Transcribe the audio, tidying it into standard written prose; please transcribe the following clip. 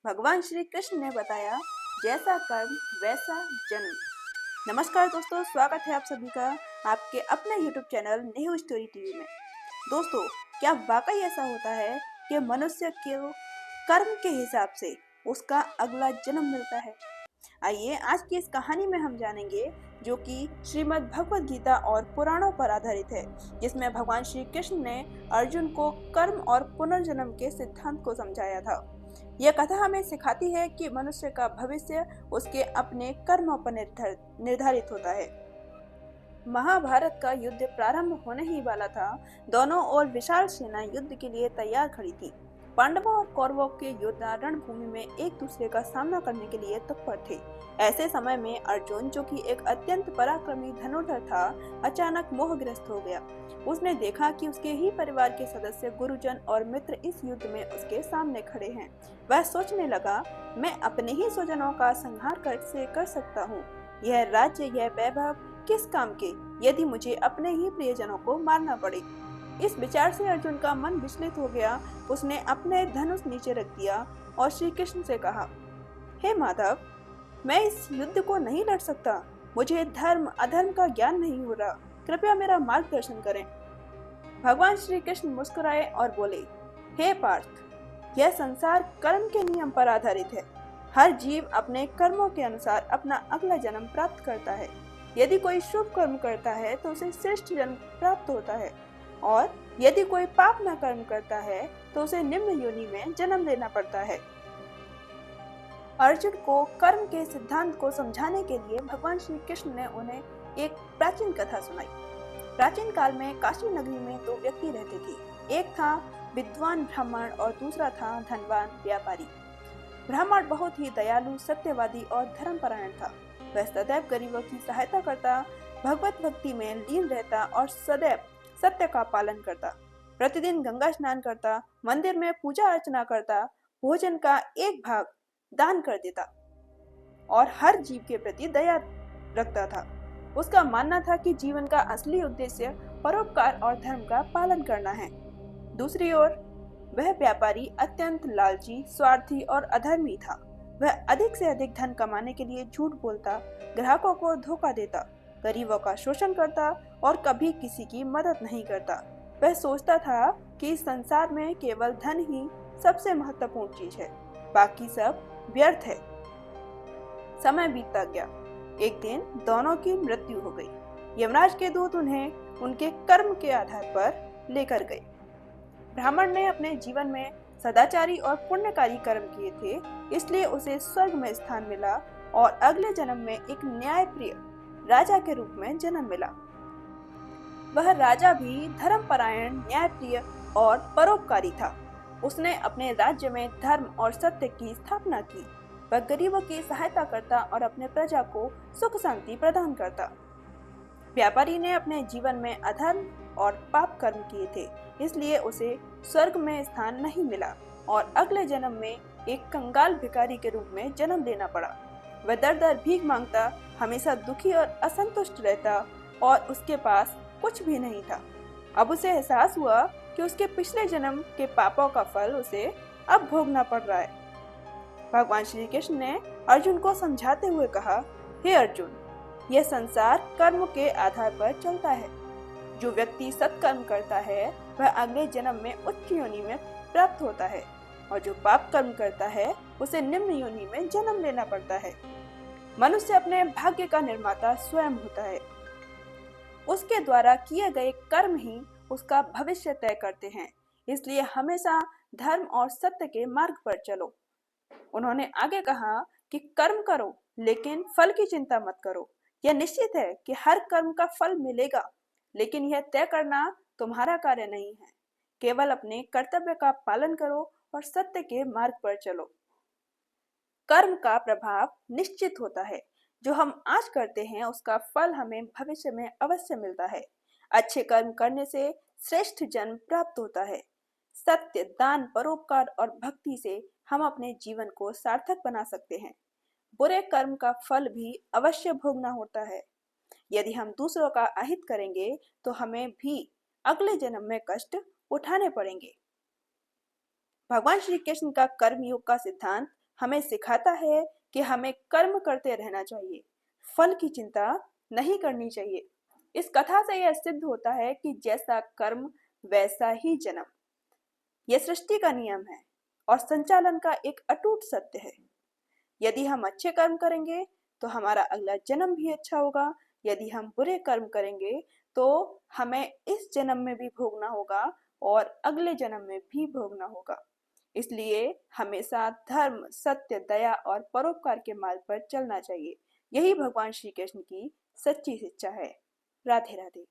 भगवान श्री कृष्ण ने बताया, जैसा कर्म वैसा जन्म। नमस्कार दोस्तों, स्वागत है आप सभी का आपके अपने YouTube channel new story TV में। दोस्तों, क्या वाकई ऐसा होता है कि मनुष्य को कर्म के हिसाब से उसका अगला जन्म मिलता है? आइए आज की इस कहानी में हम जानेंगे, जो कि श्रीमद् भगवद गीता और पुराणों पर आधारित है, जिसमें भगवान श्री कृष्ण ने अर्जुन को कर्म और पुनर्जन्म के सिद्धांत को समझाया था। यह कथा हमें सिखाती है कि मनुष्य का भविष्य उसके अपने कर्मों पर निर्धारित होता है। महाभारत का युद्ध प्रारंभ होने ही वाला था। दोनों ओर विशाल सेना युद्ध के लिए तैयार खड़ी थी। पांडवों और कौरवों के योद्धा रणभूमि में एक दूसरे का सामना करने के लिए तत्पर थे। ऐसे समय में अर्जुन, जो कि एक अत्यंत पराक्रमी धनुर्धर था, अचानक मोहग्रस्त हो गया। उसने देखा कि उसके ही परिवार के सदस्य, गुरुजन और मित्र इस युद्ध में उसके सामने खड़े हैं। वह सोचने लगा, मैं अपने ही स्वजनों का संहार कैसे कर सकता हूँ? यह राज्य, यह वैभव किस काम के, यदि मुझे अपने ही प्रियजनों को मारना पड़े? इस विचार से अर्जुन का मन विचलित हो गया। उसने अपने धनुष नीचे रख दिया और श्री कृष्ण से कहा, हे माधव, मैं इस युद्ध को नहीं लड़ सकता। मुझे धर्म अधर्म का ज्ञान नहीं हो रहा। कृपया मेरा मार्गदर्शन करें। भगवान श्री कृष्ण मुस्कुराए और बोले, हे पार्थ, यह संसार कर्म के नियम पर आधारित है। हर जीव अपने कर्मों के अनुसार अपना अगला जन्म प्राप्त करता है। यदि कोई शुभ कर्म करता है तो उसे श्रेष्ठ जन्म प्राप्त होता है, और यदि कोई पाप न कर्म करता है तो उसे निम्न योनि में जन्म लेना पड़ता है। अर्जुन को कर्म के सिद्धांत को समझाने के लिए भगवान श्री कृष्ण ने उन्हें एक प्राचीन कथा सुनाई। प्राचीन काल में काशी नगरी में दो व्यक्ति रहते थे। एक था विद्वान ब्राह्मण और दूसरा था धनवान व्यापारी। ब्राह्मण बहुत ही दयालु, सत्यवादी और धर्मपरायण था। वह सदैव गरीबों की सहायता करता, भगवत भक्ति में लीन रहता और सदैव सत्य का पालन करता। प्रतिदिन गंगा स्नान करता, मंदिर में पूजा अर्चना करता, भोजन का एक भाग दान कर देता और हर जीव के प्रति दया रखता था। उसका मानना था कि जीवन का असली उद्देश्य परोपकार और धर्म का पालन करना है। दूसरी ओर वह व्यापारी अत्यंत लालची, स्वार्थी और अधर्मी था। वह अधिक से अधिक धन कमाने के लिए झूठ बोलता, ग्राहकों को धोखा देता, गरीबों का शोषण करता और कभी किसी की मदद नहीं करता। वह सोचता था कि इस संसार में केवल धन ही सबसे महत्वपूर्ण चीज है, बाकी सब व्यर्थ है। समय बीतता गया। एक दिन दोनों की मृत्यु हो गई। यमराज के दूत उन्हें उनके कर्म के आधार पर लेकर गए। ब्राह्मण ने अपने जीवन में सदाचारी और पुण्यकारी कर्म किए थे, इसलिए उसे स्वर्ग में स्थान मिला और अगले जन्म में एक न्यायप्रिय राजा के रूप में जन्म मिला। वह राजा भी धर्मपरायण, न्यायप्रिय और परोपकारी था। उसने अपने राज्य में धर्म और सत्य की स्थापना की। वह गरीबों की सहायता करता और अपने प्रजा को सुख शांति प्रदान करता। व्यापारी ने अपने जीवन में अधर्म और पाप कर्म किए थे, इसलिए उसे स्वर्ग में स्थान नहीं मिला और अगले जन्म में एक कंगाल भिखारी के रूप में जन्म लेना पड़ा। वह दर दर भीख मांगता, हमेशा दुखी और असंतुष्ट रहता और उसके पास कुछ भी नहीं था। अब उसे एहसास हुआ कि उसके पिछले जन्म के पापों का फल उसे अब भोगना पड़ रहा है। भगवान श्री कृष्ण ने अर्जुन को समझाते हुए कहा, हे अर्जुन, यह संसार कर्म के आधार पर चलता है। जो व्यक्ति सत्कर्म करता है वह अगले जन्म में उच्च योनि में प्राप्त होता है, और जो पाप कर्म करता है उसे निम्न योनि में जन्म लेना पड़ता है। मनुष्य अपने भाग्य का निर्माता स्वयं होता है। उसके द्वारा किए गए कर्म ही उसका भविष्य तय करते हैं, इसलिए हमेशा धर्म और सत्य के मार्ग पर चलो। उन्होंने आगे कहा कि कर्म करो, लेकिन फल की चिंता मत करो। यह निश्चित है कि हर कर्म का फल मिलेगा, लेकिन यह तय करना तुम्हारा कार्य नहीं है। केवल अपने कर्तव्य का पालन करो और सत्य के मार्ग पर चलो। कर्म का प्रभाव निश्चित होता है। जो हम आज करते हैं उसका फल हमें भविष्य में अवश्य मिलता है। अच्छे कर्म करने से श्रेष्ठ जन्म प्राप्त होता है। सत्य, दान, परोपकार और भक्ति से हम अपने जीवन को सार्थक बना सकते हैं। बुरे कर्म का फल भी अवश्य भोगना होता है। यदि हम दूसरों का अहित करेंगे तो हमें भी अगले जन्म में कष्ट उठाने पड़ेंगे। भगवान श्री कृष्ण का कर्म योग का सिद्धांत हमें सिखाता है कि हमें कर्म करते रहना चाहिए, फल की चिंता नहीं करनी चाहिए। इस कथा से यह सिद्ध होता है कि जैसा कर्म वैसा ही जन्म। यह सृष्टि का नियम है और संचालन का एक अटूट सत्य है। यदि हम अच्छे कर्म करेंगे तो हमारा अगला जन्म भी अच्छा होगा। यदि हम बुरे कर्म करेंगे तो हमें इस जन्म में भी भोगना होगा और अगले जन्म में भी भोगना होगा। इसलिए हमेशा धर्म, सत्य, दया और परोपकार के मार्ग पर चलना चाहिए। यही भगवान श्री कृष्ण की सच्ची शिक्षा है। राधे राधे।